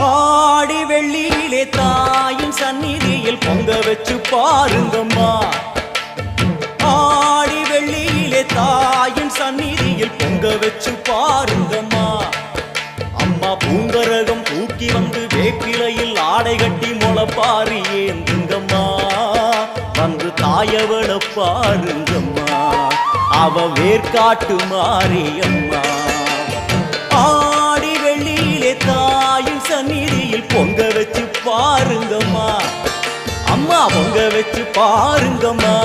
ஆடி வெள்ளியிலே தாயின் சந்நிதியில் பொங்க வச்சு பாருங்கம்மா. ஆடி வெள்ளியிலே தாயின் சந்நிதியில் பொங்க வச்சு பாருங்கம்மா. அம்மா பூங்கரகம் தூக்கி வந்து வேப்பிலையில் ஆடை கட்டி முளைப்பாரி ஏந்துங்கம்மா. வந்து தாயவள பாருங்கம்மா, அவ வேர்காட்டு மாரியம்மா. ஆடி வெள்ளியிலே தாயின் சந்நிதியில் பொங்க வச்சு பாருங்கம்மா. அம்மா பொங்க வச்சு பாருங்கம்மா.